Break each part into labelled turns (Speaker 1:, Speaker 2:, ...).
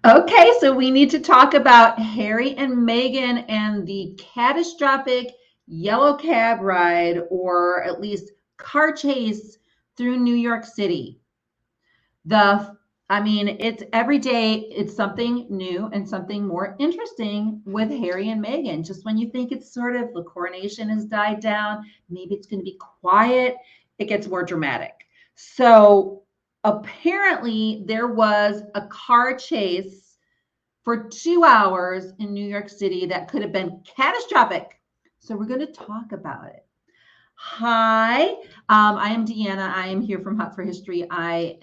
Speaker 1: Okay, so we need to talk about Harry and Meghan and the catastrophic yellow cab ride, or at least car chase through New York City. The I mean, it's every day it's something new and something more interesting with Harry and Meghan. Just when you think it's sort of the coronation has died down, maybe it's going to be quiet, it gets more dramatic. So apparently there was a car chase for 2 hours in New York City that could have been catastrophic. So we're going to talk about it. Hi, I am Deanna. I am here from Hot for History. I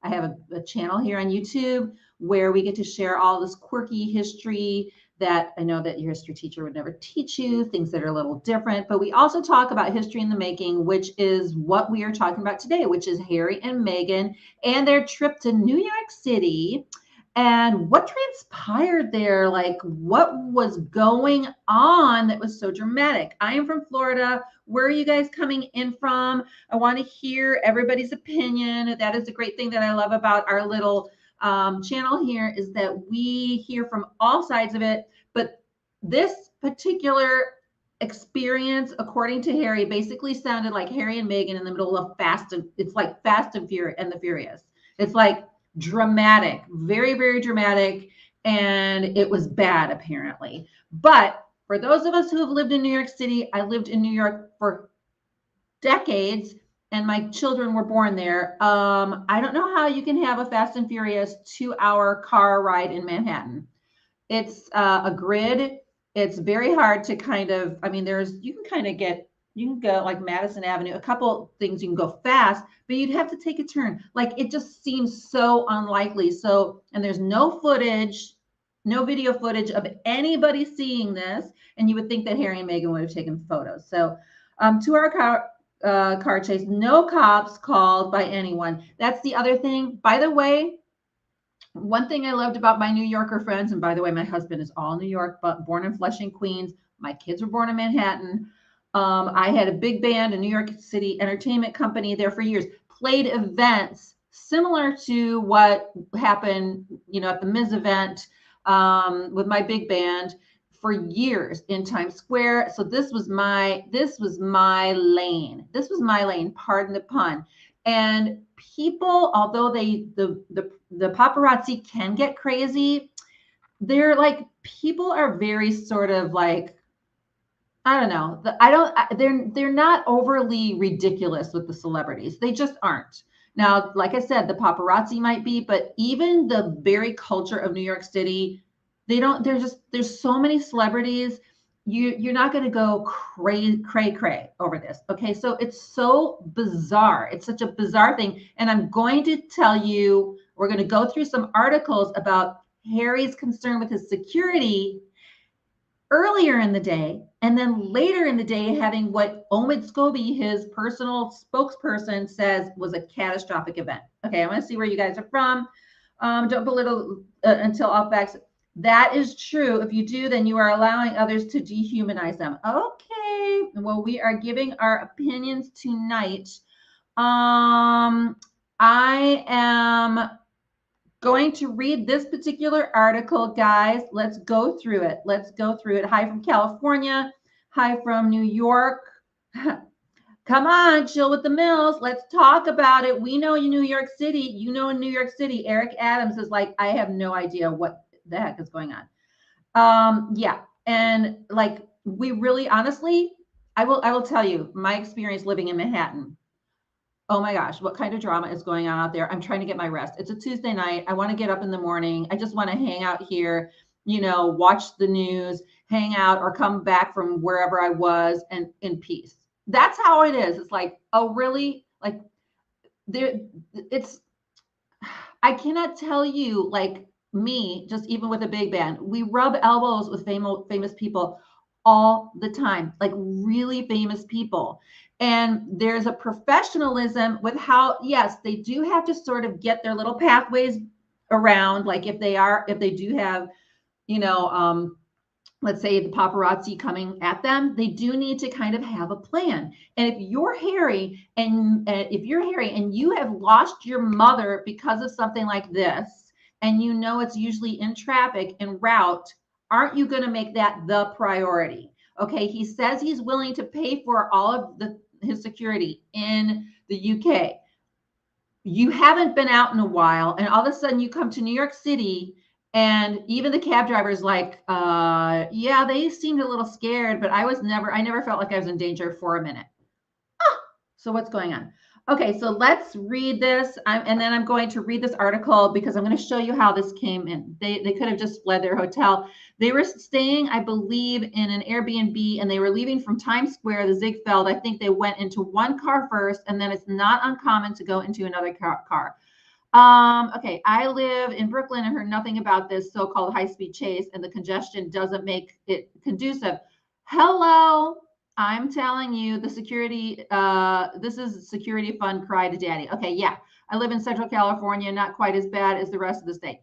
Speaker 1: have a channel here on YouTube where we get to share all this quirky history that I know that your history teacher would never teach you, things that are a little different. But we also talk about history in the making, which is what we are talking about today, which is Harry and Meghan and their trip to New York City and what transpired there. Like, what was going on that was so dramatic? I am from Florida. Where are you guys coming in from? I want to hear everybody's opinion. That is the great thing that I love about our little channel here, is that we hear from all sides of it. But this particular experience, according to Harry, basically sounded like Harry and Meghan in the middle of it's like Fast and the Furious. It's like dramatic, very, very dramatic. And it was bad, apparently. But for those of us who have lived in New York City, I lived in New York for decades and my children were born there. I don't know how you can have a Fast and Furious 2 hour car ride in Manhattan. It's a grid. It's very hard to kind of, I mean, you can go like Madison Avenue, a couple things you can go fast, but you'd have to take a turn. Like, it just seems so unlikely. So, and there's no footage, no video footage of anybody seeing this. And you would think that Harry and Meghan would have taken photos. So, 2 hour car chase, no cops called by anyone. That's the other thing. By the way, one thing I loved about my New Yorker friends, and by the way, my husband is all New York, but born in Flushing, Queens. My kids were born in Manhattan. I had a big band, a New York City entertainment company there for years, played events similar to what happened, at the Ms. event with my big band for years in Times Square. So this was my lane. This was my lane, pardon the pun. And people, although the paparazzi can get crazy, they're like, people are very sort of like, I don't know. They're not overly ridiculous with the celebrities. They just aren't. Now, like I said, the paparazzi might be, but even the very culture of New York City, there's so many celebrities. You're not going to go cray over this. Okay. So it's so bizarre. It's such a bizarre thing. And I'm going to tell you, we're going to go through some articles about Harry's concern with his security earlier in the day, and then later in the day having what Omid Scobie, his personal spokesperson, says was a catastrophic event. Okay, I want to see where you guys are from. Don't belittle until all facts. That is true. If you do, then you are allowing others to dehumanize them. Okay, well, we are giving our opinions tonight. I am going to read this particular article, guys. Let's go through it. Hi from California. Hi from New York. Come on, chill with the Mills. Let's talk about it. We know in New York City. You know, in New York City, Eric Adams is like, I have no idea what the heck is going on. Yeah. And like, we really, honestly, I will tell you my experience living in Manhattan. Oh my gosh, what kind of drama is going on out there? I'm trying to get my rest. It's a Tuesday night. I want to get up in the morning. I just want to hang out here, watch the news, hang out, or come back from wherever I was and in peace. That's how it is. It's like, oh, really? Like, I cannot tell you, like, me, just even with a big band, we rub elbows with famous people all the time, like really famous people. And there's a professionalism with how, yes, they do have to sort of get their little pathways around. Like if they do have, let's say the paparazzi coming at them, they do need to kind of have a plan. And if you're Harry and you have lost your mother because of something like this, and you know it's usually in traffic en route, aren't you going to make that the priority? Okay, he says he's willing to pay for all of his security in the UK. You haven't been out in a while, and all of a sudden you come to New York City, and even the cab driver's like, yeah, they seemed a little scared, but I never felt like I was in danger for a minute. So what's going on? Okay, so let's read this. And then I'm going to read this article because I'm going to show you how this came in. They could have just fled their hotel. They were staying, I believe, in an Airbnb, and they were leaving from Times Square, the Ziegfeld. I think they went into one car first, and then it's not uncommon to go into another car. Okay, I live in Brooklyn and heard nothing about this so-called high-speed chase, and the congestion doesn't make it conducive. Hello. I'm telling you, the security, this is security fund cry to daddy. Okay, yeah, I live in Central California, not quite as bad as the rest of the state.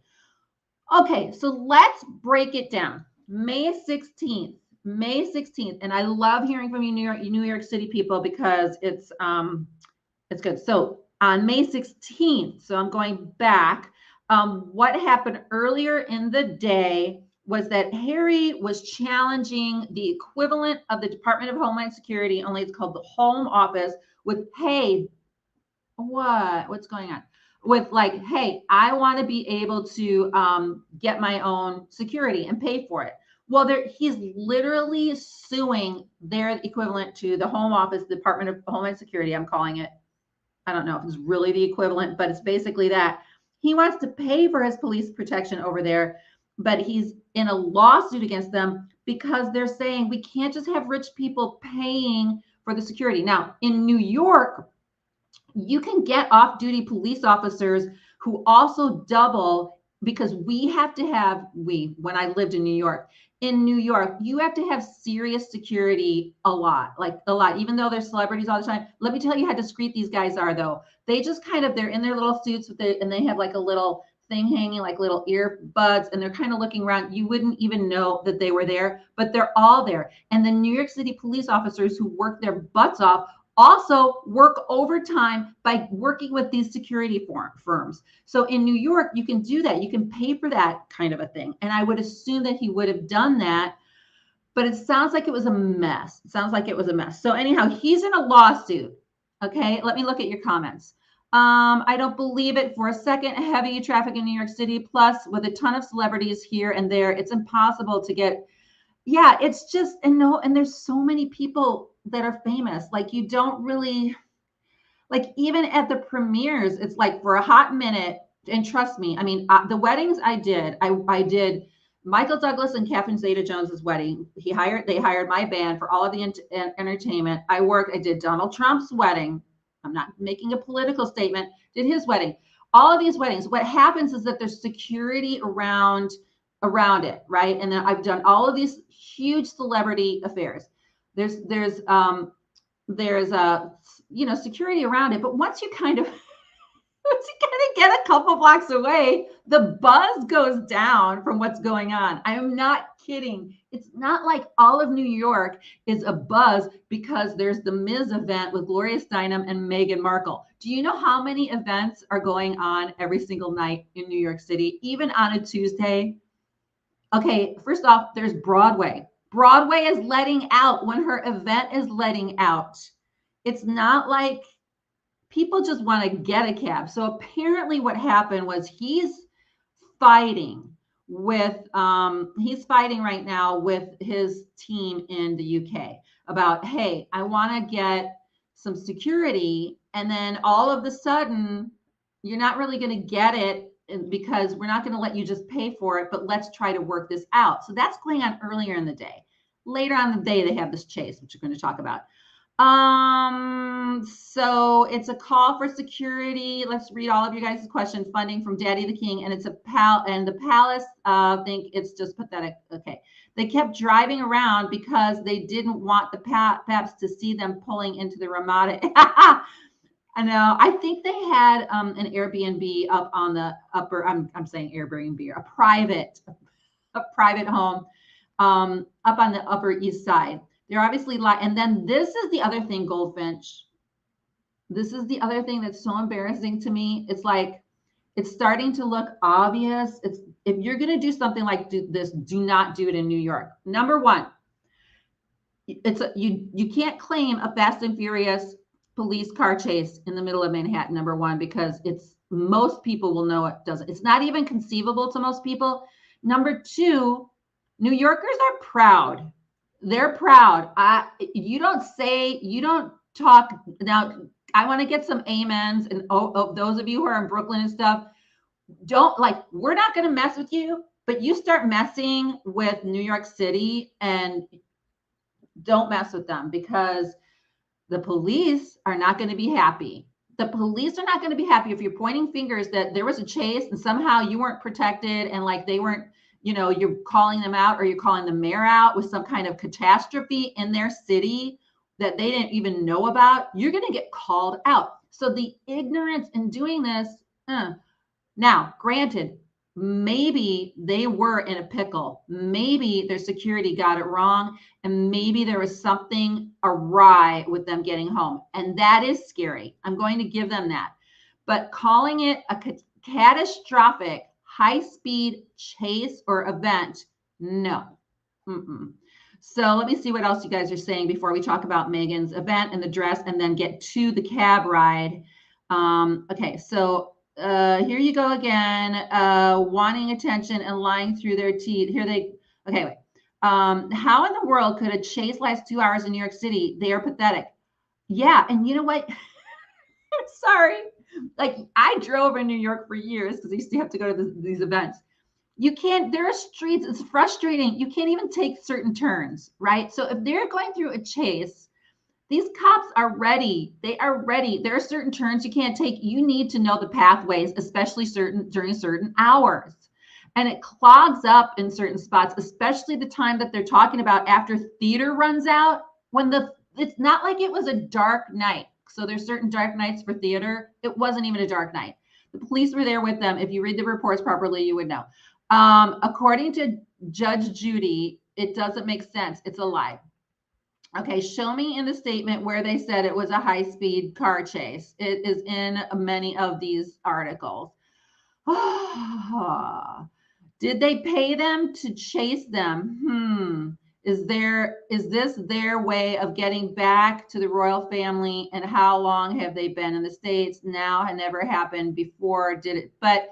Speaker 1: Okay, so let's break it down. May 16th, and I love hearing from you New York City people because it's good. So on May 16th, so I'm going back, what happened earlier in the day was that Harry was challenging the equivalent of the Department of Homeland Security, only it's called the Home Office, with, hey, what's going on? With like, hey, I want to be able to get my own security and pay for it. Well, he's literally suing their equivalent to the Home Office, the Department of Homeland Security, I'm calling it. I don't know if it's really the equivalent, but it's basically that. He wants to pay for his police protection over there, but he's in a lawsuit against them because they're saying we can't just have rich people paying for the security. Now, in New York, you can get off-duty police officers who also double, because we have to have, when I lived in New York, you have to have serious security a lot, even though they're celebrities all the time. Let me tell you how discreet these guys are, though. They just they're in their little suits and they have like a little thing hanging, like little earbuds, and they're kind of looking around. You wouldn't even know that they were there, but they're all there. And the New York City police officers who work their butts off also work overtime by working with these security firms. So in New York, you can do that. You can pay for that kind of a thing. And I would assume that he would have done that, but it sounds like it was a mess. So anyhow, he's in a lawsuit. Okay, let me look at your comments. I don't believe it for a second. Heavy traffic in New York City, plus with a ton of celebrities here and there, it's impossible to get. Yeah, it's just, and there's so many people that are famous. Like, you don't really, like, even at the premieres, it's like for a hot minute. And trust me, I mean, the weddings I did Michael Douglas and Catherine Zeta-Jones's wedding. They hired my band for all of the entertainment. I did Donald Trump's wedding. I'm not making a political statement. Did his wedding. All of these weddings. What happens is that there's security around it, right? And then I've done all of these huge celebrity affairs. There's security around it, but once you kind of get a couple blocks away, the buzz goes down from what's going on. I am not kidding. It's not like all of New York is a buzz because there's the Ms. event with Gloria Steinem and Meghan Markle. Do you know how many events are going on every single night in New York City, even on a Tuesday? Okay, first off, there's Broadway. Broadway is letting out when her event is letting out. It's not like people just want to get a cab. So apparently what happened was he's fighting right now with his team in the UK about, hey, I want to get some security. And then all of a sudden, you're not really going to get it because we're not going to let you just pay for it, but let's try to work this out. So that's going on earlier in the day. Later on in the day, they have this chase, which we're going to talk about. So it's a call for security. Let's read all of you guys' questions. Funding from Daddy the King, and it's the palace. Think it's just pathetic. Okay, they kept driving around because they didn't want the paps to see them pulling into the Ramada. I know. I think they had an Airbnb up on the upper. I'm saying Airbnb, a private home up on the Upper East Side. They're obviously and then this is the other thing, Goldfinch. This is the other thing that's so embarrassing to me. It's like It's starting to look obvious. If you're going to do something like this, do not do it in New York. Number one, you can't claim a Fast and Furious police car chase in the middle of Manhattan, number one, because most people will know it doesn't. It's not even conceivable to most people. Number two, New Yorkers are proud. They're proud. You don't talk. Now, I want to get some amens, and those of you who are in Brooklyn and stuff, we're not going to mess with you, but you start messing with New York City, and don't mess with them, because the police are not going to be happy. The police are not going to be happy if you're pointing fingers that there was a chase and somehow you weren't protected, and like they weren't, you're calling them out, or you're calling the mayor out with some kind of catastrophe in their city that they didn't even know about. You're going to get called out. So the ignorance in doing this, now, granted, maybe they were in a pickle. Maybe their security got it wrong, and maybe there was something awry with them getting home. And that is scary. I'm going to give them that. But calling it a catastrophic high-speed chase or event, no. So let me see what else you guys are saying before we talk about Meghan's event and the dress, and then get to the cab ride. Okay, so here you go again, wanting attention and lying through their teeth. Okay, wait. How in the world could a chase last 2 hours in New York City? They are pathetic. Yeah, and you know what? Sorry. Like, I drove in New York for years because I used to have to go to these events. There are streets, it's frustrating. You can't even take certain turns, right? So if they're going through a chase, these cops are ready. They are ready. There are certain turns you can't take. You need to know the pathways, especially during certain hours. And it clogs up in certain spots, especially the time that they're talking about after theater runs out, it's not like it was a dark night. So there's certain dark nights for theater. It wasn't even a dark night. The police were there with them. If you read the reports properly, you would know. According to Judge Judy, it doesn't make sense. It's a lie. Okay, show me in the statement where they said it was a high-speed car chase. It is in many of these articles. Did they pay them to chase them? Is this their way of getting back to the royal family? And how long have they been in the States? Now, had never happened before, did it? But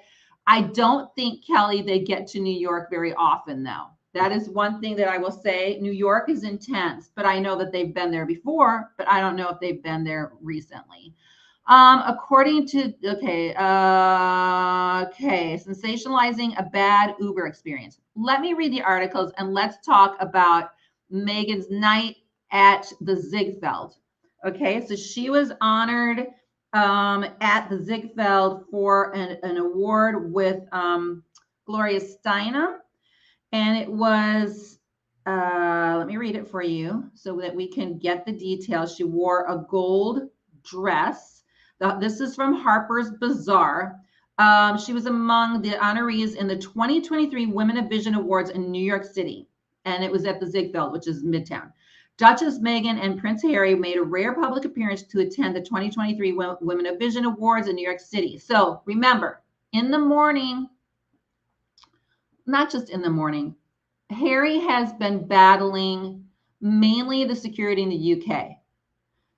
Speaker 1: I don't think, Kelly, they get to New York very often, though. That is one thing that I will say. New York is intense, but I know that they've been there before, but I don't know if they've been there recently. According to, sensationalizing a bad Uber experience. Let me read the articles and let's talk about Meghan's night at the Ziegfeld. Okay, so she was honored at the Ziegfeld for an award with Gloria Steinem. And it was, let me read it for you so that we can get the details. She wore a gold dress. This is from Harper's Bazaar. She was among the honorees in the 2023 Women of Vision Awards in New York City. And it was at the Ziegfeld, which is Midtown. Duchess Meghan and Prince Harry made a rare public appearance to attend the 2023 Women of Vision Awards in New York City. So remember, in the morning, not just in the morning, Harry has been battling mainly the security in the UK.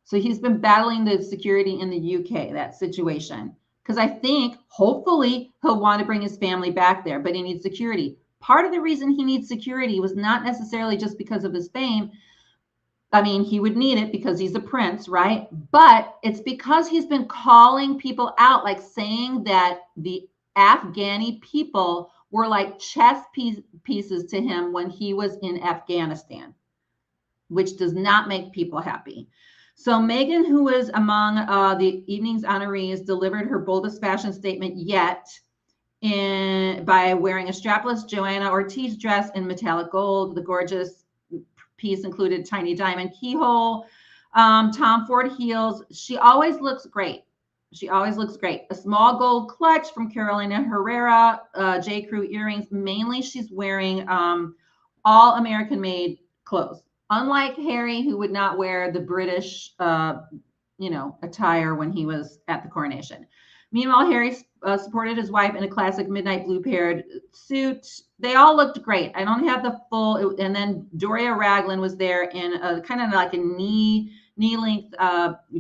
Speaker 1: So he's been battling the security in the UK, that situation. Because I think, hopefully, he'll want to bring his family back there, but he needs security. Part of the reason he needs security was not necessarily just because of his fame. I mean, he would need it because he's a prince, right? But it's because he's been calling people out, like saying that the Afghani people were like chess pieces to him when he was in Afghanistan, which does not make people happy. So Meghan, who was among the evening's honorees, delivered her boldest fashion statement yet by wearing a strapless Joanna Ortiz dress in metallic gold. The gorgeous piece included tiny diamond keyhole, Tom Ford heels. She always looks great. She always looks great. A small gold clutch from Carolina Herrera, J. Crew earrings. Mainly she's wearing all American-made clothes. Unlike Harry, who would not wear the British, attire when he was at the coronation. Meanwhile, Harry supported his wife in a classic midnight blue paired suit. They all looked great. I don't have the full, and then Doria Ragland was there in a kind of like a knee length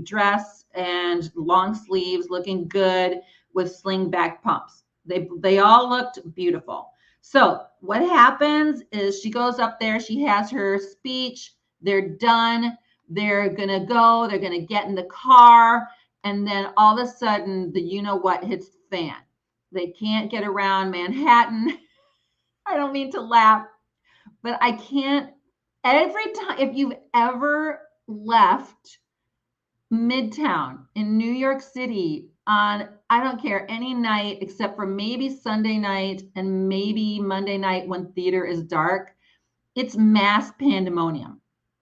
Speaker 1: dress and long sleeves, looking good with sling back pumps. They all looked beautiful. So what happens is she goes up there, she has her speech, they're done, they're gonna go, they're gonna get in the car, and then all of a sudden the you-know-what hits the fan. They can't get around Manhattan. I don't mean to laugh, but I can't. Every time, if you've ever left Midtown in New York City on, I don't care, any night except for maybe Sunday night and maybe Monday night when theater is dark, it's mass pandemonium.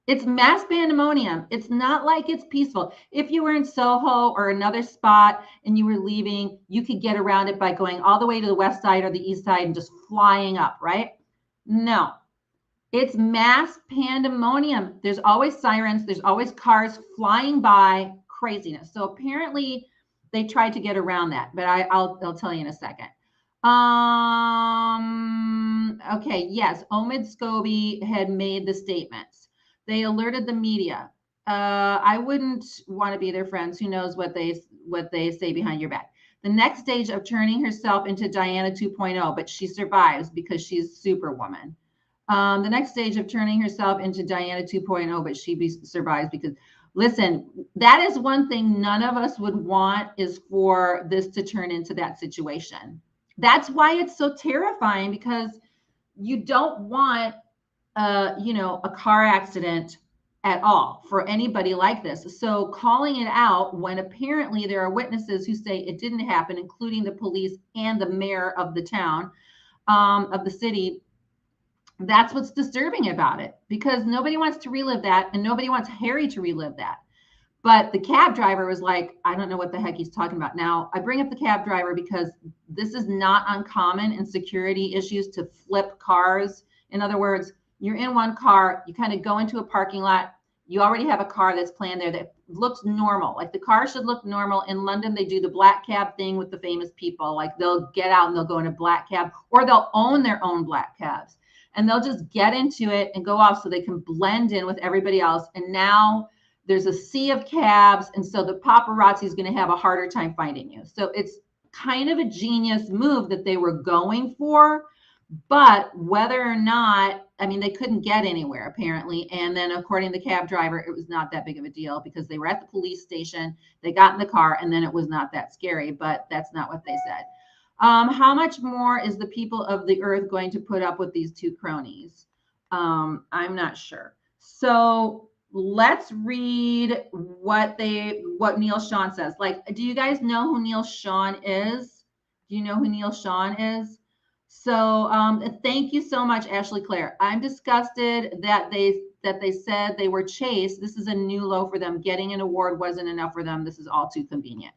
Speaker 1: It's mass pandemonium. It's not like it's peaceful. If you were in Soho or another spot and you were leaving, you could get around it by going all the way to the west side or the east side and just flying up, right? No. It's mass pandemonium. There's always sirens. There's always cars flying by. Craziness. So apparently they tried to get around that, but I'll tell you in a second. Okay, yes, Omid Scobie had made the statements. They alerted the media. I wouldn't want to be their friends. Who knows what they say behind your back. The next stage of turning herself into Diana 2.0, but she survives because she's Superwoman. The next stage of turning herself into Diana 2.0, but she survives because, listen, that is one thing none of us would want, is for this to turn into that situation. That's why it's so terrifying, because you don't want, a car accident at all for anybody like this. So calling it out when apparently there are witnesses who say it didn't happen, including the police and the mayor of the town, of the city. That's what's disturbing about it, because nobody wants to relive that, and nobody wants Harry to relive that. But the cab driver was like, I don't know what the heck he's talking about. Now, I bring up the cab driver because this is not uncommon in security issues to flip cars. In other words, you're in one car, you kind of go into a parking lot, you already have a car that's planned there that looks normal. Like the car should look normal. In London, they do the black cab thing with the famous people. Like they'll get out and they'll go in a black cab, or they'll own their own black cabs. And they'll just get into it and go off so they can blend in with everybody else. And now there's a sea of cabs. And so the paparazzi is going to have a harder time finding you. So it's kind of a genius move that they were going for. But whether or not, I mean, they couldn't get anywhere apparently. And then according to the cab driver, it was not that big of a deal because they were at the police station. They got in the car and then it was not that scary. But that's not what they said. How much more is the people of the earth going to put up with these two cronies? I'm not sure. So let's read what Neil Sean says. Like, do you guys know who Neil Sean is? Do you know who Neil Sean is? So thank you so much, Ashley Claire. I'm disgusted that they said they were chased. This is a new low for them. Getting an award wasn't enough for them. This is all too convenient.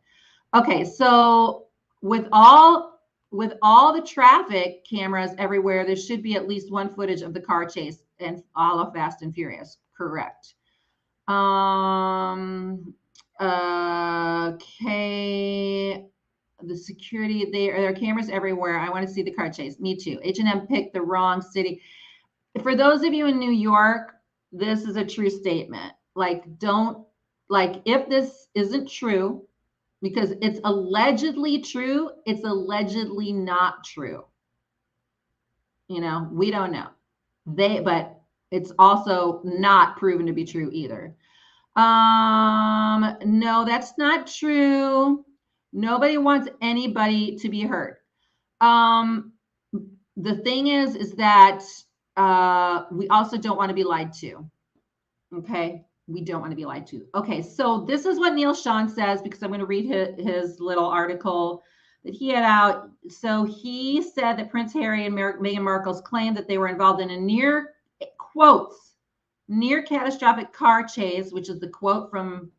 Speaker 1: Okay, so with all the traffic cameras everywhere, there should be at least one footage of the car chase and all of Fast and Furious. Correct. Okay. The security, there are cameras everywhere. I want to see the car chase. Me too. H&M picked the wrong city. For those of you in New York, this is a true statement. Like, if this isn't true, because it's allegedly true, it's allegedly not true. We don't know. But it's also not proven to be true either. No, that's not true. Nobody wants anybody to be hurt. The thing is that we also don't want to be lied to. Okay. We don't want to be lied to. Okay, so this is what Neil Sean says, because I'm going to read his little article that he had out. So he said that Prince Harry and Meghan Markle's claim that they were involved in a near catastrophic car chase, which is the quote from,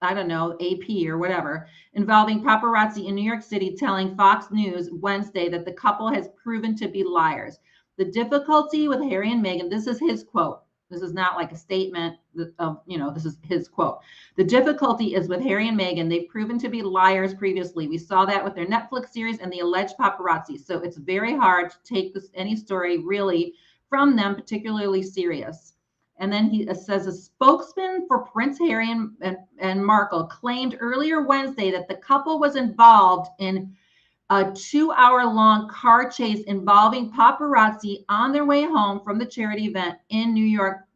Speaker 1: I don't know, AP or whatever, involving paparazzi in New York City, telling Fox News Wednesday that the couple has proven to be liars. The difficulty with Harry and Meghan, this is his quote. This is not like a statement of, this is his quote. The difficulty is with Harry and Meghan. They've proven to be liars previously. We saw that with their Netflix series and the alleged paparazzi. So it's very hard to take any story really from them, particularly serious. And then he says a spokesman for Prince Harry and Markle claimed earlier Wednesday that the couple was involved in a 2-hour-long car chase involving paparazzi on their way home from the charity event in New York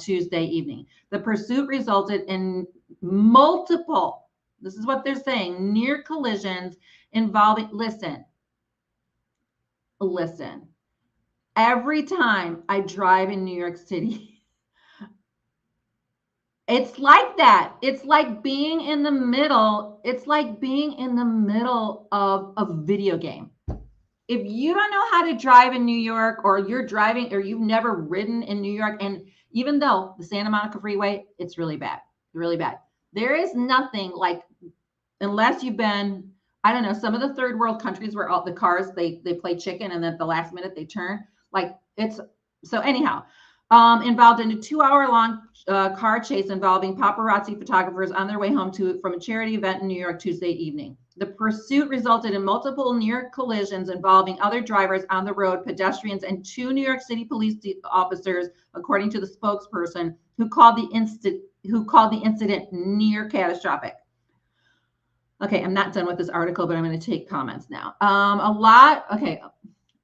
Speaker 1: Tuesday evening. The pursuit resulted in multiple, this is what they're saying, near collisions involving, listen, every time I drive in New York City, it's like that. It's like being in the middle. It's like being in the middle of a video game. If you don't know how to drive in New York, or you're driving, or you've never ridden in New York, and even though the Santa Monica Freeway, it's really bad, really bad. There is nothing like, unless you've been, I don't know, some of the third world countries where all the cars, they play chicken and then at the last minute they turn. Like it's, so anyhow, involved in a 2-hour-long car chase involving paparazzi photographers on their way home from a charity event in New York Tuesday evening. The pursuit resulted in multiple near collisions involving other drivers on the road, pedestrians, and 2 New York City police officers, according to the spokesperson, who called the incident near catastrophic. Okay, I'm not done with this article, but I'm going to take comments now.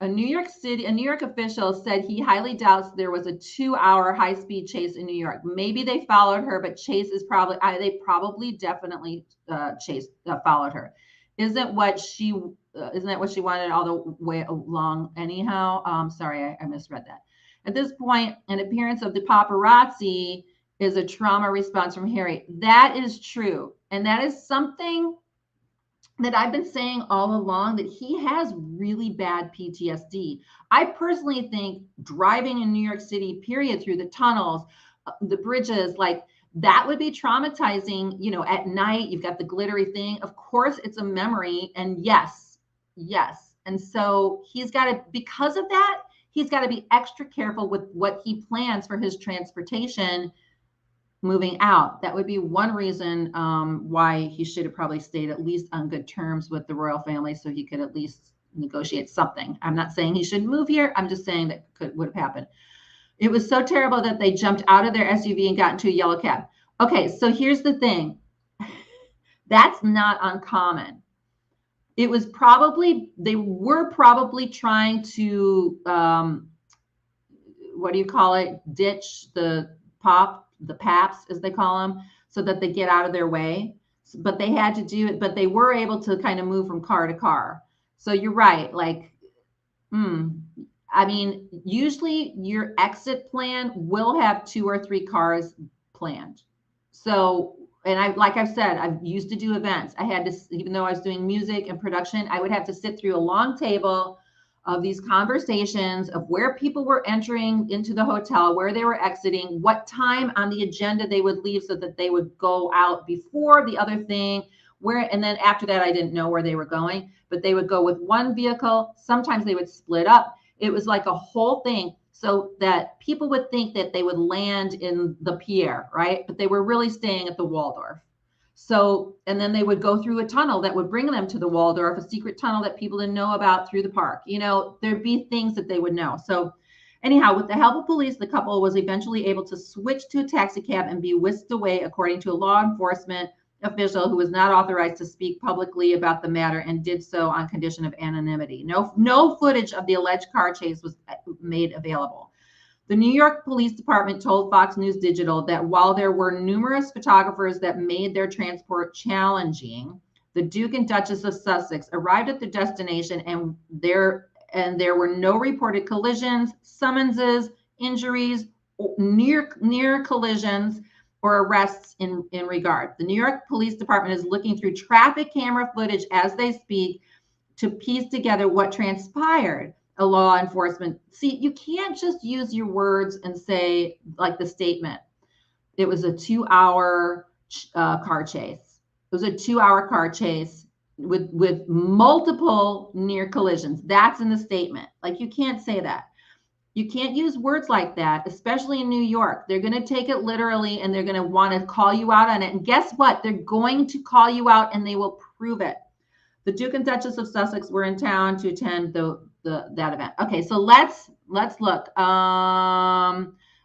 Speaker 1: A New York official said he highly doubts there was a 2-hour high-speed chase in New York. Maybe they followed her, but chase is probably definitely followed her. Isn't what she wanted all the way along anyhow? Sorry, I misread that. At this point, an appearance of the paparazzi is a trauma response from Harry. That is true, and that is something that I've been saying all along, that he has really bad PTSD. I personally think driving in New York City, period, through the tunnels, the bridges, like that would be traumatizing, at night, you've got the glittery thing. Of course, it's a memory. And yes. And so because of that, he's got to be extra careful with what he plans for his transportation moving out. That would be one reason why he should have probably stayed at least on good terms with the royal family, so he could at least negotiate something. I'm not saying he should move here. I'm just saying that would have happened. It was so terrible that they jumped out of their SUV and got into a yellow cab. Okay, so here's the thing. That's not uncommon. They were probably trying to, ditch the paps, as they call them, so that they get out of their way. But they had to do it, but they were able to kind of move from car to car. So you're right. Usually your exit plan will have 2 or 3 cars planned. So, and I've said, I used to do events. I had to, even though I was doing music and production, I would have to sit through a long table of these conversations of where people were entering into the hotel, where they were exiting, what time on the agenda they would leave so that they would go out before the other thing, and then after that, I didn't know where they were going, but they would go with one vehicle. Sometimes they would split up. It was like a whole thing so that people would think that they would land in the Pierre, right? But they were really staying at the Waldorf. So, and then they would go through a tunnel that would bring them to the Waldorf, a secret tunnel that people didn't know about through the park. There'd be things that they would know. So anyhow, with the help of police, the couple was eventually able to switch to a taxi cab and be whisked away, according to a law enforcement official who was not authorized to speak publicly about the matter and did so on condition of anonymity. No footage of the alleged car chase was made available. The New York Police Department told Fox News Digital that while there were numerous photographers that made their transport challenging, the Duke and Duchess of Sussex arrived at the destination and there were no reported collisions, summonses, injuries, near collisions, or arrests in regard. The New York Police Department is looking through traffic camera footage as they speak to piece together what transpired. A law enforcement. See, you can't just use your words and say, like the statement, it was a 2-hour car chase. It was a 2-hour car chase with multiple near collisions. That's in the statement. Like, you can't say that. You can't use words like that, especially in New York. They're going to take it literally and they're going to want to call you out on it. And guess what? They're going to call you out and they will prove it. The Duke and Duchess of Sussex were in town to attend that event. Okay, so let's look.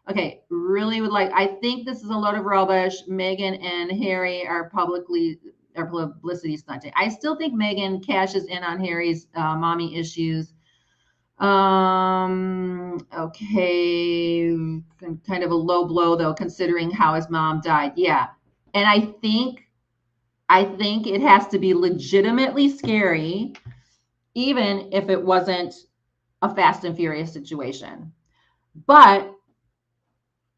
Speaker 1: Okay, really would like, I think this is a load of rubbish. Meghan and Harry are publicity stunting. I still think Meghan cashes in on Harry's mommy issues. Okay, kind of a low blow though, considering how his mom died. Yeah, and I think it has to be legitimately scary, even if it wasn't a Fast and Furious situation. But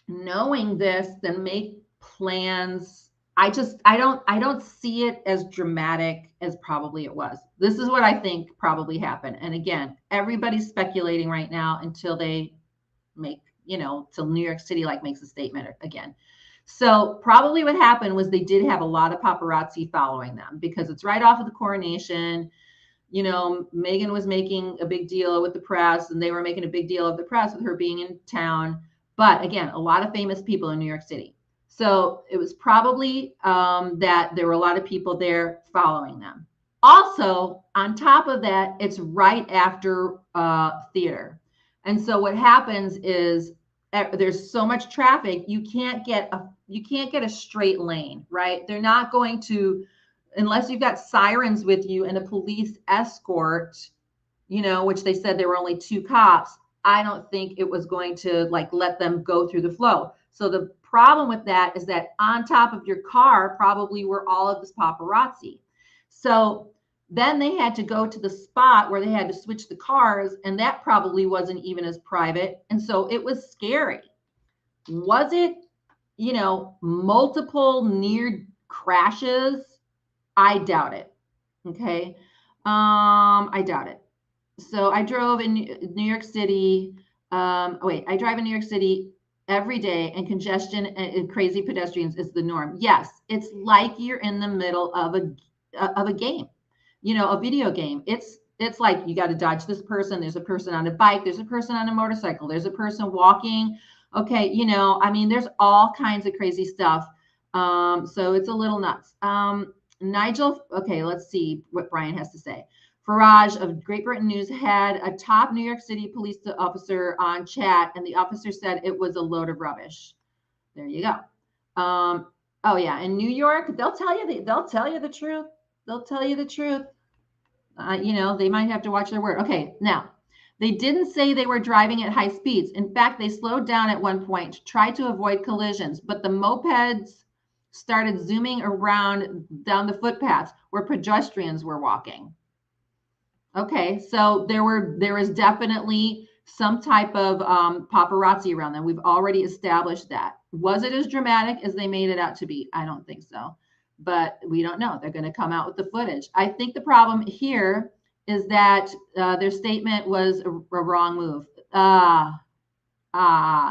Speaker 1: knowing this, then make plans. I don't see it as dramatic as probably it was. This is what I think probably happened. And again, everybody's speculating right now until they make, till New York City makes a statement again. So probably what happened was they did have a lot of paparazzi following them because it's right off of the coronation. Meghan was making a big deal with the press and they were making a big deal of the press with her being in town. But again, a lot of famous people in New York City. So it was probably that there were a lot of people there following them. Also, on top of that, it's right after theater. And so what happens is there's so much traffic, you can't get a straight lane, right? They're not going to, unless you've got sirens with you and a police escort, which they said there were only 2 cops. I don't think it was going to let them go through the flow. So the problem with that is that on top of your car probably were all of this paparazzi. So then they had to go to the spot where they had to switch the cars, and that probably wasn't even as private. And so it was scary. Was it, multiple near crashes? I doubt it. Okay. I doubt it. So I drove in New York City. I drive in New York City every day, and congestion and crazy pedestrians is the norm. Yes, it's like you're in the middle of a game, a video game. It's like you got to dodge this person. There's a person on a bike. There's a person on a motorcycle. There's a person walking. Okay, there's all kinds of crazy stuff. So it's a little nuts. Nigel, okay, let's see what Brian has to say. Farage of Great Britain News had a top New York City police officer on chat, and the officer said it was a load of rubbish. There you go. Oh yeah, in New York, they'll tell you the truth. They'll tell you the truth. They might have to watch their word. Okay, now they didn't say they were driving at high speeds. In fact, they slowed down at one point to try to avoid collisions, but the mopeds started zooming around down the footpaths where pedestrians were walking. Okay, so there was definitely some type of paparazzi around them. We've already established that. Was it as dramatic as they made it out to be? I don't think so, but we don't know. They're going to come out with the footage. I think the problem here is that their statement was a wrong move.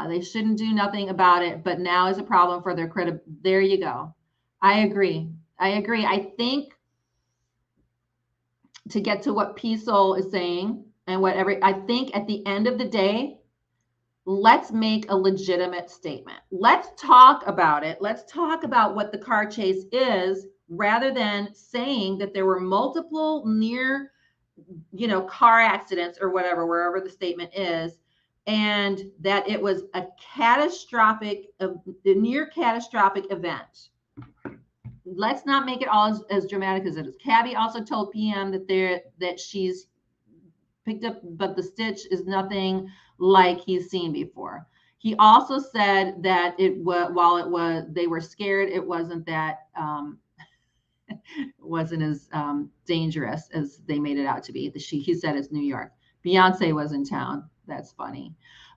Speaker 1: They shouldn't do nothing about it, but now is a problem for their credibility. There you go. I agree. I think, to get to what Peasol is saying and I think at the end of the day, let's make a legitimate statement. Let's talk about it. Let's talk about what the car chase is, rather than saying that there were multiple near, car accidents or whatever, wherever the statement is, and that it was a near catastrophic event. Let's not make it all as dramatic as it is. Cabby also told PM that she's picked up, but the stitch is nothing like he's seen before. He also said that while they were scared, it wasn't that wasn't as dangerous as they made it out to be. He said it's New York. Beyonce was in town. That's funny.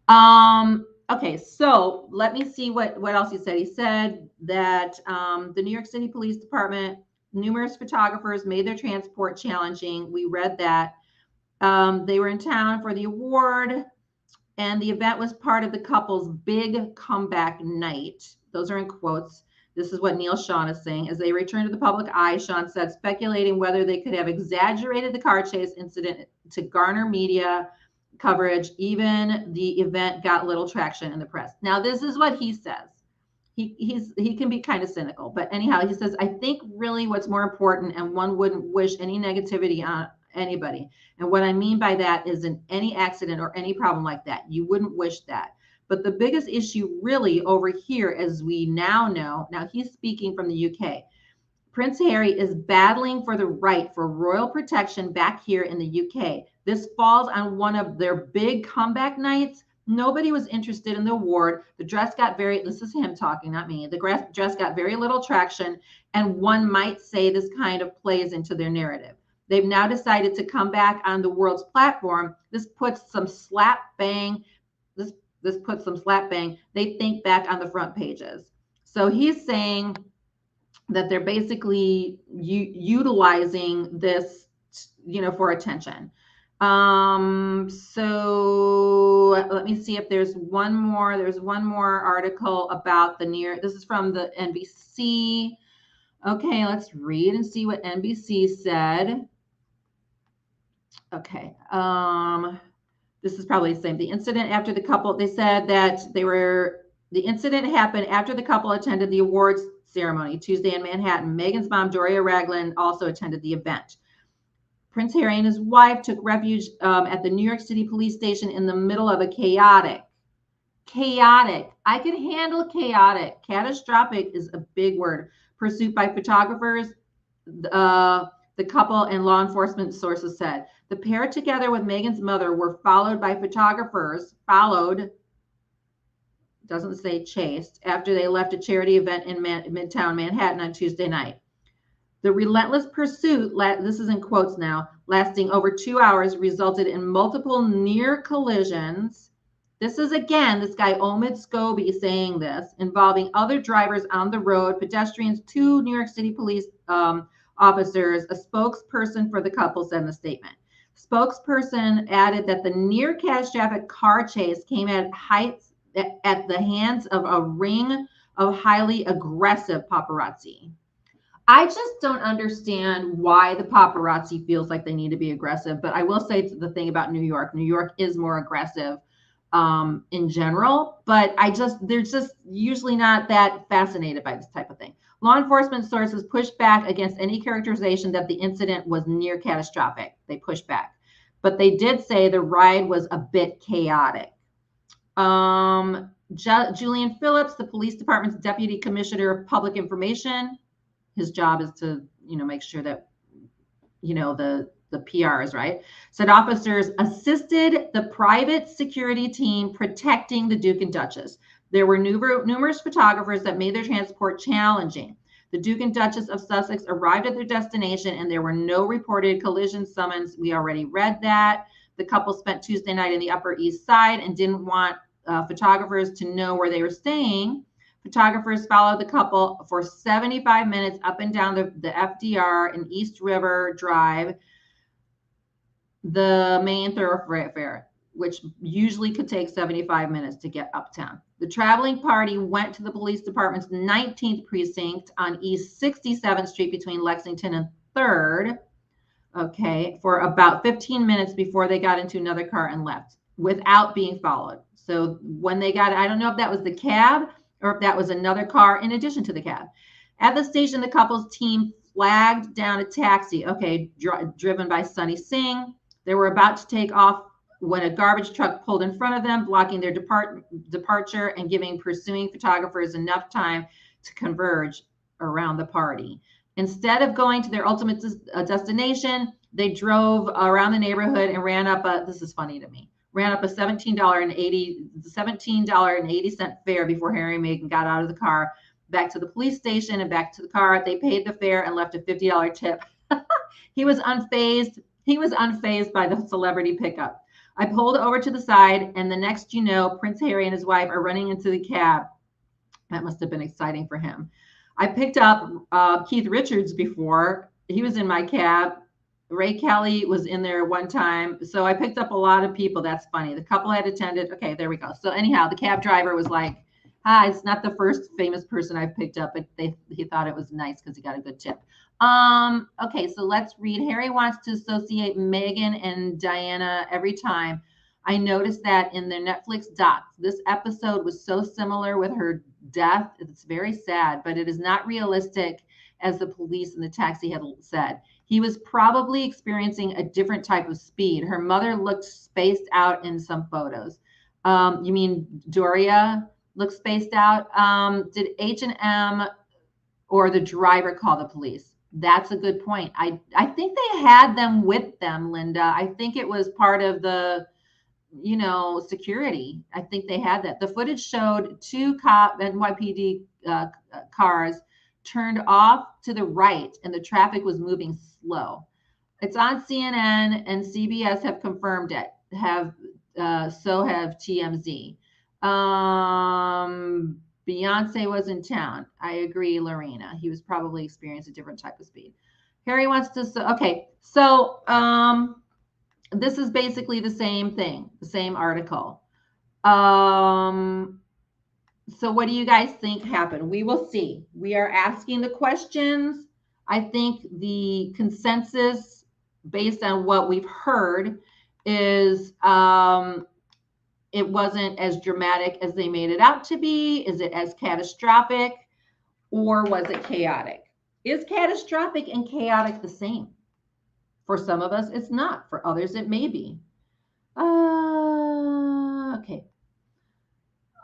Speaker 1: Okay, so let me see what else he said. He said that the New York City Police Department, numerous photographers made their transport challenging. We read that. They were in town for the award, and the event was part of the couple's big comeback night. Those are in quotes. This is what Neil Sean is saying. As they returned to the public eye, Sean said, speculating whether they could have exaggerated the car chase incident to garner media coverage. Even the event got little traction in the press. Now, this is what he says. He can be kind of cynical, but anyhow, he says, I think really what's more important, and one wouldn't wish any negativity on anybody. And what I mean by that is in any accident or any problem like that, you wouldn't wish that. But the biggest issue really over here, as we now know, now he's speaking from the UK, Prince Harry is battling for the right for royal protection back here in the UK. This falls on one of their big comeback nights. Nobody was interested in the award. The dress got this is him talking, not me. The dress got very little traction, and one might say this kind of plays into their narrative. They've now decided to come back on the world's platform. This puts some slap bang. This puts some slap bang. They think back on the front pages. So he's saying that they're basically utilizing this, for attention. So let me see if there's one more. There's one more article about this is from the NBC. Okay, let's read and see what NBC said. Okay. This is probably the same. The incident after the couple, they said that the incident happened after the couple attended the awards ceremony Tuesday in Manhattan. Meghan's mom, Doria Ragland, also attended the event. Prince Harry and his wife took refuge at the New York City police station in the middle of a chaotic. I can handle chaotic. Catastrophic is a big word. Pursuit by photographers, the couple and law enforcement sources said. The pair, together with Meghan's mother, were followed by photographers, doesn't say chased, after they left a charity event in Midtown Manhattan on Tuesday night. The relentless pursuit, this is in quotes now, lasting over 2 hours, resulted in multiple near collisions. This is, again, this guy Omid Scobie saying this, involving other drivers on the road, pedestrians, 2 New York City police officers. A spokesperson for the couple said in a statement. Spokesperson added that the near catastrophic car chase came at the hands of a ring of highly aggressive paparazzi. I just don't understand why the paparazzi feels like they need to be aggressive. But I will say the thing about New York. New York is more aggressive in general, but they're just usually not that fascinated by this type of thing. Law enforcement sources pushed back against any characterization that the incident was near catastrophic. They pushed back, but they did say the ride was a bit chaotic. Julian Phillips, the police department's deputy commissioner of public information, his job is to, make sure that, the PR is right, said officers assisted the private security team protecting the Duke and Duchess. There were numerous photographers that made their transport challenging. The Duke and Duchess of Sussex arrived at their destination, and there were no reported collision summons. We already read that. The couple spent Tuesday night in the Upper East Side and didn't want photographers to know where they were staying. Photographers followed the couple for 75 minutes up and down the FDR and East River Drive, the main thoroughfare, which usually could take 75 minutes to get uptown. The traveling party went to the police department's 19th precinct on East 67th Street between Lexington and 3rd, for about 15 minutes before they got into another car and left without being followed. So when they got, I don't know if that was the cab or if that was another car in addition to the cab. At the station, the couple's team flagged down a taxi, driven by Sunny Singh. They were about to take off when a garbage truck pulled in front of them, blocking their departure and giving pursuing photographers enough time to converge around the party. Instead of going to their ultimate destination, they drove around the neighborhood and ran up this is funny to me, ran up a $17.80 fare before Harry and Meghan got out of the car, back to the police station and back to the car. They paid the fare and left a $50 tip. He was unfazed by the celebrity pickup. I pulled over to the side, and the next Prince Harry and his wife are running into the cab. That must have been exciting for him. I picked up Keith Richards before. He was in my cab. Ray Kelly was in there one time. So I picked up a lot of people. That's funny. The couple had attended. Okay, there we go. So anyhow, the cab driver was like, hi, it's not the first famous person I've picked up, but he thought it was nice because he got a good tip. Okay, so let's read. Harry wants to associate Meghan and Diana every time. I noticed that in their Netflix docs. This episode was so similar with her death. It's very sad, but it is not realistic, as the police in the taxi had said. He was probably experiencing a different type of speed. Her mother looked spaced out in some photos. You mean Doria looked spaced out? Did H&M or the driver call the police? That's a good point. I think they had them with them, Linda. I think it was part of the, security. I think they had that. The footage showed two NYPD cars turned off to the right, and the traffic was moving slow. It's on CNN, and CBS have confirmed it. So have TMZ. Beyonce was in town. I agree, Lorena. He was probably experiencing a different type of speed. Harry wants to. Okay, so this is basically the same thing, the same article. So what do you guys think happened? We will see. We are asking the questions. I think the consensus, based on what we've heard, is it wasn't as dramatic as they made it out to be. Is it as catastrophic, or was it chaotic? Is catastrophic and chaotic the same? For some of us, it's not. For others, it may be. Okay.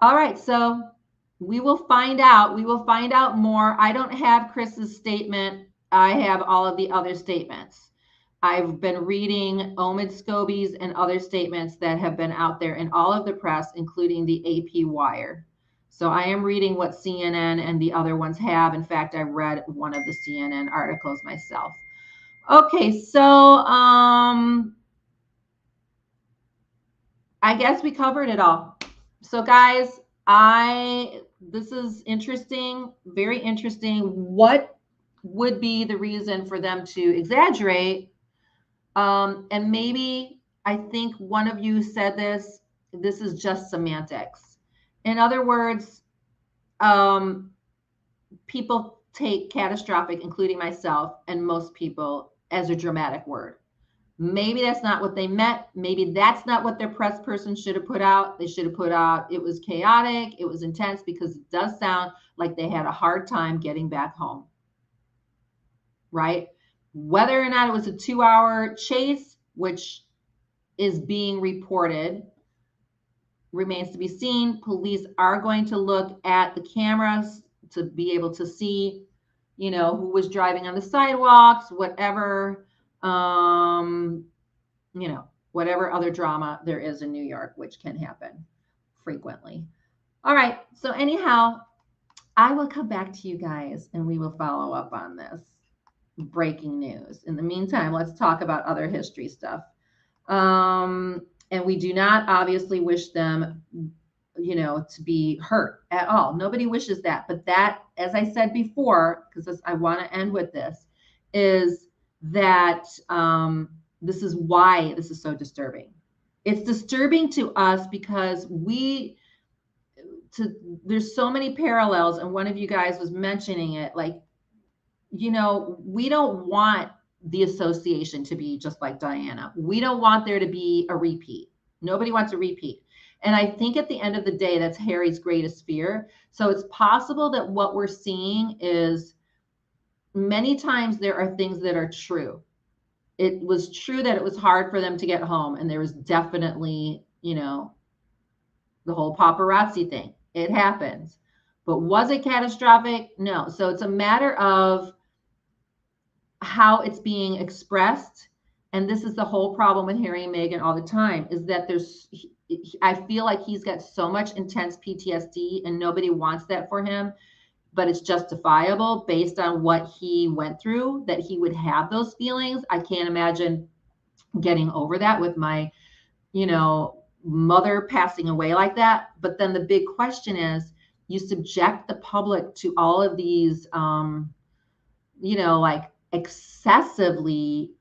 Speaker 1: All right, so we will find out. We will find out more. I don't have Chris's statement. I have all of the other statements. I've been reading Omid Scobie's and other statements that have been out there in all of the press, including the AP Wire. So I am reading what CNN and the other ones have. In fact, I read one of the CNN articles myself. Okay, so I guess we covered it all. So guys, this is interesting, very interesting. What would be the reason for them to exaggerate? And maybe, I think one of you said this is just semantics. In other words, people take catastrophic, including myself and most people, as a dramatic word. Maybe that's not what they meant. Maybe that's not what their press person should have put out. They should have put out, it was chaotic, it was intense, because it does sound like they had a hard time getting back home, right? Whether or not it was a 2-hour chase, which is being reported, remains to be seen. Police are going to look at the cameras to be able to see, who was driving on the sidewalks, whatever, whatever other drama there is in New York, which can happen frequently. All right. So anyhow, I will come back to you guys and we will follow up on this breaking news. In the meantime, let's talk about other history stuff. And we do not obviously wish them, to be hurt at all. Nobody wishes that. But that, as I said before, because I want to end with this, is that this is why this is so disturbing. It's disturbing to us because there's so many parallels, and one of you guys was mentioning it, like, we don't want the association to be just like Diana. We don't want there to be a repeat. Nobody wants a repeat. And I think at the end of the day, that's Harry's greatest fear. So it's possible that what we're seeing is, many times there are things that are true. It was true that it was hard for them to get home. And there was definitely, the whole paparazzi thing. It happens. But was it catastrophic? No. So it's a matter of how it's being expressed. And this is the whole problem with Harry and Meghan all the time, is that I feel like he's got so much intense PTSD and nobody wants that for him, but it's justifiable based on what he went through, that he would have those feelings. I can't imagine getting over that with my, mother passing away like that. But then the big question is, you subject the public to all of these, like excessively,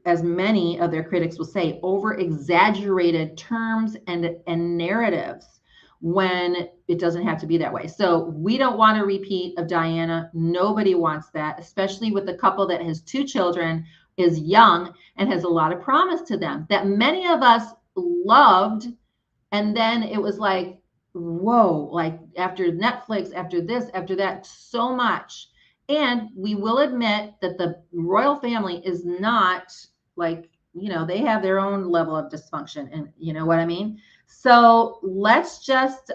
Speaker 1: as many of their critics will say, over exaggerated terms and narratives, when it doesn't have to be that way. So we don't want a repeat of Diana. Nobody wants that, especially with a couple that has 2 children, is young, and has a lot of promise to them that many of us loved. And then it was like, whoa, like after Netflix, after this, after that, so much. And we will admit that the royal family is not like, they have their own level of dysfunction, and you know what I mean? So let's just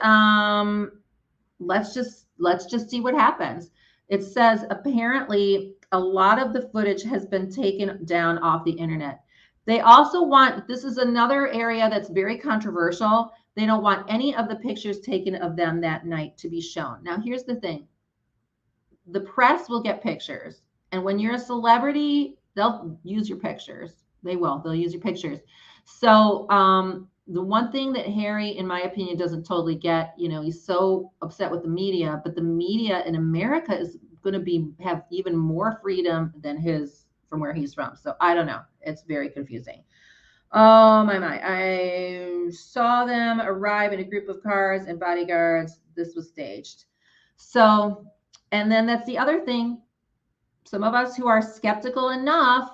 Speaker 1: see what happens. It says apparently a lot of the footage has been taken down off the internet. They also want, this is another area that's very controversial. They don't want any of the pictures taken of them that night to be shown. Now, here's the thing. The press will get pictures. And when you're a celebrity, they'll use your pictures. They'll use your pictures. So the one thing that Harry, in my opinion, doesn't totally get, he's so upset with the media, but the media in America is going to have even more freedom than from where he's from. So I don't know. It's very confusing. Oh my. I saw them arrive in a group of cars and bodyguards. This was staged. So, and then that's the other thing. Some of us who are skeptical enough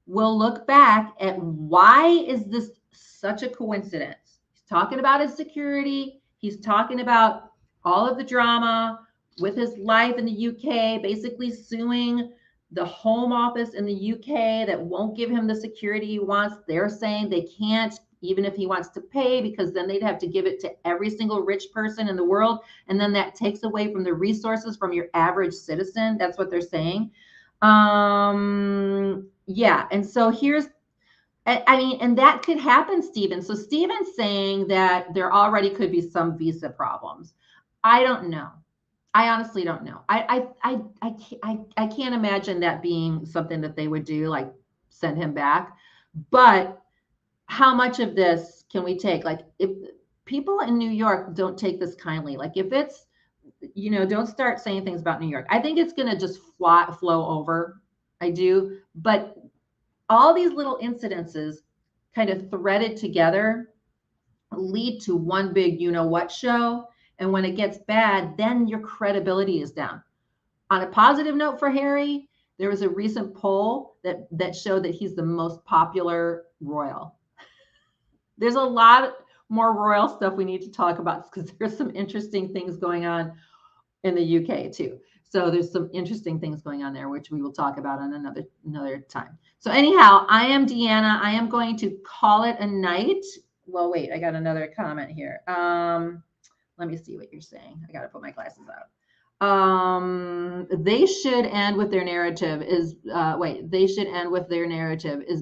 Speaker 1: will look back at why is this such a coincidence? He's talking about his security. He's talking about all of the drama with his life in the UK, basically suing the Home Office in the UK that won't give him the security he wants. They're saying they can't, even if he wants to pay, because then they'd have to give it to every single rich person in the world. And then that takes away from the resources from your average citizen. That's what they're saying. Yeah. And so and that could happen, Stephen. So Stephen's saying that there already could be some visa problems. I don't know. I honestly don't know. I can't imagine that being something that they would do, like send him back. But how much of this can we take? Like, if people in New York don't take this kindly, like if it's, don't start saying things about New York. I think it's going to just flow over. I do. But all these little incidences kind of threaded together lead to one big what show. And when it gets bad, then your credibility is down. On a positive note for Harry, there was a recent poll that showed that he's the most popular royal. There's a lot more royal stuff we need to talk about because there's some interesting things going on in the UK too. So there's some interesting things going on there, which we will talk about on another time. So anyhow, I am Deanna. I am going to call it a night. Well, wait, I got another comment here. Let me see what you're saying. I got to put my glasses out. They should end with their narrative is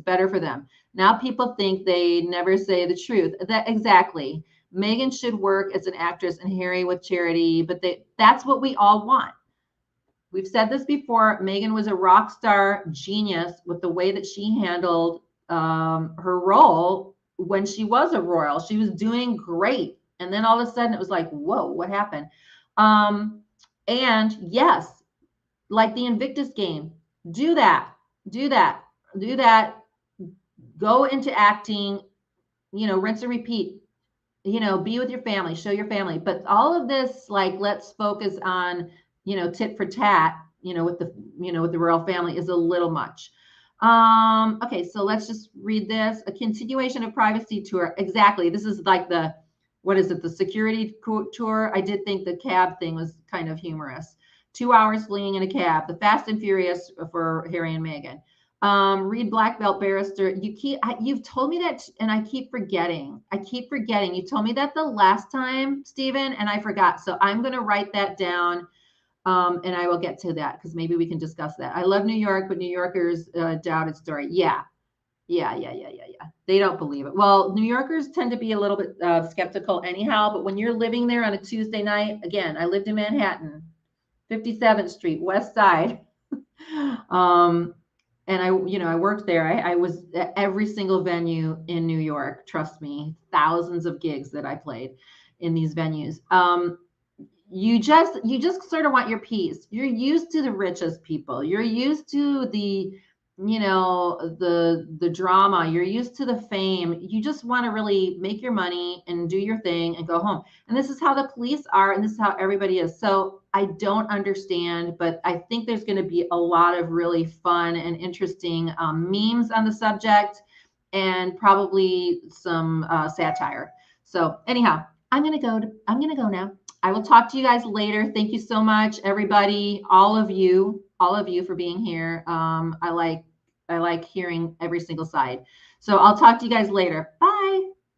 Speaker 1: better for them. Now people think they never say the truth. That exactly. Meghan should work as an actress and Harry with charity, but that's what we all want. We've said this before. Meghan was a rock star genius with the way that she handled her role when she was a royal. She was doing great. And then all of a sudden it was like, whoa, what happened? And yes, like the Invictus game, do that. Go into acting, rinse and repeat, be with your family, show your family. But all of this, like, let's focus on, tit for tat, with the royal family is a little much. Okay, so let's just read this. A continuation of privacy tour. Exactly. This is like the security tour. I did think the cab thing was kind of humorous. 2 hours fleeing in a cab. The Fast and Furious for Harry and Meghan. Read Black Belt Barrister. You've told me that, and I keep forgetting. You told me that the last time, Stephen, and I forgot. So I'm going to write that down, and I will get to that because maybe we can discuss that. I love New York, but New Yorkers doubt its story. Yeah. They don't believe it. Well, New Yorkers tend to be a little bit skeptical anyhow, but when you're living there on a Tuesday night, again, I lived in Manhattan, 57th Street, West Side. And I worked there. I was at every single venue in New York. Trust me, thousands of gigs that I played in these venues. You just sort of want your peace. You're used to the richest people. You're used to the drama. You're used to the fame. You just want to really make your money and do your thing and go home. And this is how the police are, and this is how everybody is. So I don't understand, but I think there's going to be a lot of really fun and interesting memes on the subject. and probably some satire. So anyhow, I'm gonna go now. I will talk to you guys later. Thank you so much, everybody, all of you for being here. I like hearing every single side. So I'll talk to you guys later. Bye.